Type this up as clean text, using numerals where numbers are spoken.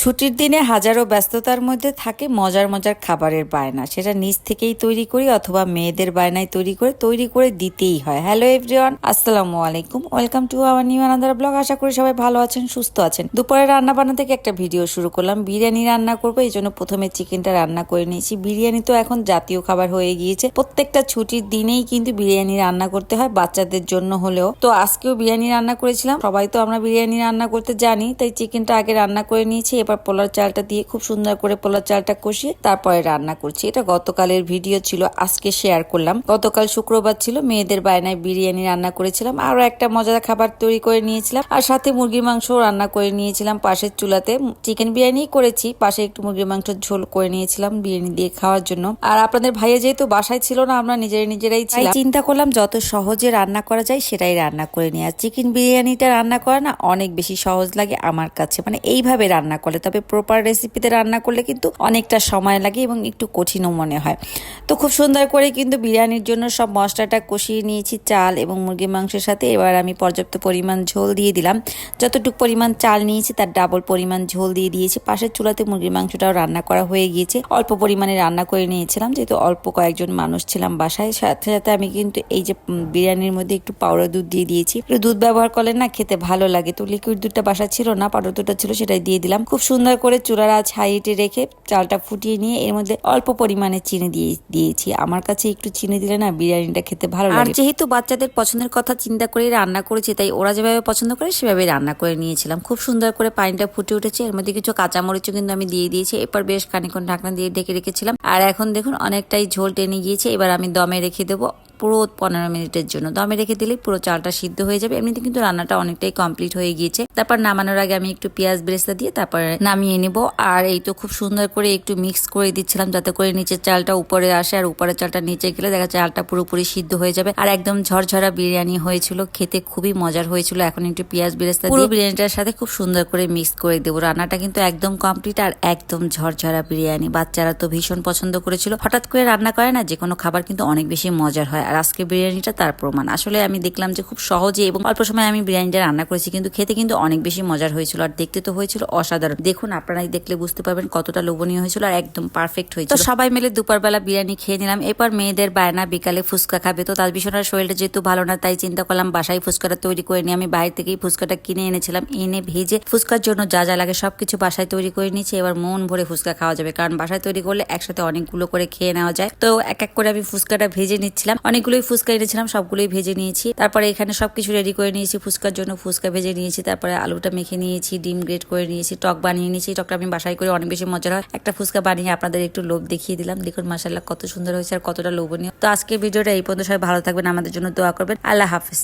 ছুটির দিনে হাজারো ব্যস্ততার মধ্যে থাকে মজার মজার খাবারের বায়না, সেটা নিজ থেকেই তৈরি করি অথবা মেয়েদের বায়নায় তৈরি করে দিতেই হয়। হ্যালো এভরিওয়ান, আসসালামু আলাইকুম, welcome to our new another blog. আশা করি সবাই ভালো আছেন, সুস্থ আছেন। দুপুরে রান্না বান্না থেকে একটা ভিডিও শুরু করলাম। বিরিয়ানি রান্না করবো, এই জন্য প্রথমে চিকেনটা রান্না করে নিয়েছি। বিরিয়ানি তো এখন জাতীয় খাবার হয়ে গিয়েছে, প্রত্যেকটা ছুটির দিনেই কিন্তু বিরিয়ানি রান্না করতে হয়, বাচ্চাদের জন্য হলেও। তো আজকেও বিরিয়ানি রান্না করেছিলাম। সবাই তো আমরা বিরিয়ানি রান্না করতে জানি, তাই চিকেনটা আগে রান্না করে নিয়েছি। এবার পোলার চালটা দিয়ে খুব সুন্দর করে পোলার চালটা কষিয়ে তারপরে রান্না করছি। এটা গতকালের ভিডিও ছিল, আজকে শেয়ার করলাম। গতকাল শুক্রবার ছিল, মেয়েদের বায়নায় বিরিয়ানি রান্না করেছিলাম। আরো একটা মজাদার খাবার তৈরি করে নিয়েছিলাম, আর সাথে মুরগির মাংস রান্না করে নিয়েছিলাম পাশের চুলাতে। চিকেন বিরিয়ানি করেছি, পাশে একটু মুরগির মাংসের ঝোল করে নিয়েছিলাম বিরিয়ানি দিয়ে খাওয়ার জন্য। আর আপনাদের ভাইয়া যেহেতু বাসায় ছিল না, আমরা নিজেরাই ছিলাম, চিন্তা করলাম যত সহজে রান্না করা যায় সেটাই রান্না করে নিয়ে। আর চিকেন বিরিয়ানিটা রান্না করা না অনেক বেশি সহজ লাগে আমার কাছে, মানে এইভাবে রান্না করলে। তবে প্রপার রেসিপিতে রান্না করলে কিন্তু অনেকটা সময় লাগে এবং একটু কঠিনও মনে হয়। তো খুব সুন্দর করে কিন্তু বিরিয়ানির জন্য সব মশলাটা কষিয়ে নিয়েছি চাল এবং মুরগির মাংসের সাথে। এবার আমি পর্যাপ্ত পরিমাণ ঝোল দিয়ে দিলাম। যতটুকু পরিমাণ চাল নিয়েছি তার ডাবল পরিমাণ ঝোল দিয়ে দিয়েছি। পাশের চুলাতে মুরগির মাংসটাও রান্না করা হয়ে গিয়েছে। অল্প পরিমাণে রান্না করে নিয়েছিলাম, যেহেতু অল্প কয়েকজন মানুষ ছিলাম বাসায়। সাথে সাথে আমি কিন্তু এই যে বিরিয়ানির মধ্যে একটু পাউডার দুধ দিয়ে দিয়েছি। দুধ ব্যবহার করলে না খেতে ভালো লাগে, তো লিকুইড দুধটা বাসা ছিল না, পাউডার দুধটা ছিল, সেটাই দিয়ে দিলাম। খুব সুন্দর করে চুলার আঁচ হাইটে রেখে চালটা ফুটিয়ে নিয়ে এর মধ্যে অল্প পরিমাণে চিনি দিয়েছি। আমার কাছে একটু চিনি দিলে না বিরিয়ানিটা খেতে ভালো লাগে। আর যেহেতু বাচ্চাদের পছন্দের কথা চিন্তা করে রান্না করেছি, তাই ওরা যেভাবে পছন্দ করে সেভাবে রান্না করে নিয়েছিলাম। খুব সুন্দর করে পানিটা ফুটে উঠেছে, এর মধ্যে কিছু কাঁচামরিচও কিন্তু আমি দিয়ে দিয়েছি। এরপর বেশ খানিকক্ষণ ঢাকনা দিয়ে ঢেকে রেখেছিলাম। আর এখন দেখুন অনেকটাই ঝোল টেনে গিয়েছে। এবার আমি দমে রেখে দেবো পুরো 15 মিনিটের জন্য। দমে রেখে দিলেই পুরো চালটা সিদ্ধ হয়ে যাবে। এমনিতে কিন্তু রান্নাটা অনেকটাই কমপ্লিট হয়ে গিয়েছে। তারপর নামানোর আগে আমি একটু পেঁয়াজ বেরেস্তা দিয়ে তারপর নামিয়ে নেব। আর এই তো খুব সুন্দর করে একটু মিক্স করে দিচ্ছিলাম, যাতে করে নিচের চালটা উপরে আসে, আর উপরের চালটা নিচে গেলে দেখা চালটা পুরোপুরি সিদ্ধ হয়ে যাবে। আর একদম ঝরঝরা বিরিয়ানি হয়েছিল, খেতে খুবই মজার হয়েছিল। এখন একটু পেঁয়াজ বেরেস্তা দিয়ে বিরিয়ানিটার সাথে খুব সুন্দর করে মিক্স করে দেবো। রান্নাটা কিন্তু একদম কমপ্লিট আর একদম ঝরঝরা বিরিয়ানি। বাচ্চারা তো ভীষণ পছন্দ করেছিল। হঠাৎ করে রান্না করে না যে কোনো খাবার কিন্তু অনেক বেশি মজার হয়, আর আজকে বিরিয়ানিটা তার প্রমাণ। আসলে আমি দেখলাম যে খুব সহজে এবং অল্প সময় আমি বিরিয়ানিটা রান্না করেছি, কিন্তু খেতে কিন্তু অনেক বেশি মজার হয়েছিল, আর দেখতে তো হয়েছিল অসাধারণ। দেখুন, আপনারাই দেখলে বুঝতে পারবেন কতটা লোভনীয় হয়েছিল আর একদম পারফেক্ট হয়েছিল। তো সবাই মিলে দুপুরবেলা বিরিয়ানি খেয়ে নিলাম। এরপর মেয়েদের বায়না বিকালে ফুচকা খাবে। তো তার ভীষণের শরীরটা যেহেতু ভালো না, তাই চিন্তা করলাম বাসায় ফুচকাটা তৈরি করে নিয়ে। আমি বাইরে থেকেই ফুচকাটা কিনে এনেছিলাম, এনে ভেজে ফুচকার জন্য যা যা লাগে সবকিছু বাসায় তৈরি করে নিয়েছি। এবার মন ভরে ফুচকা খাওয়া যাবে, কারণ বাসায় তৈরি করলে একসাথে অনেকগুলো করে খেয়ে নেওয়া যায়। তো এক এক করে আমি ফুচকাটা ভেজে নিচ্ছিলাম। অনেকগুলোই ফুচকা এনেছিলাম, সবগুলোই ভেজে নিয়েছি। তারপরে এখানে সবকিছু রেডি করে নিয়েছি ফুচকার জন্য। ফুচকা ভেজে নিয়েছি, তারপরে আলুটা মেখে নিয়েছি, ডিম গ্রেট করে নিয়েছি, টক বানিয়ে নিয়েছি। টকটা আমি বাসায় করে অনেক বেশি মজার হয়। একটা ফুচকা বানিয়ে আপনাদের একটু লোভ দেখিয়ে দিলাম। দেখুন মাশাআল্লাহ কত সুন্দর হয়েছে আর কতটা লোভনীয়। তো আজকের ভিডিওটা এই পর্যন্ত। সবাই ভালো থাকবেন, আমাদের জন্য দোয়া করবেন। আল্লাহ হাফিজ।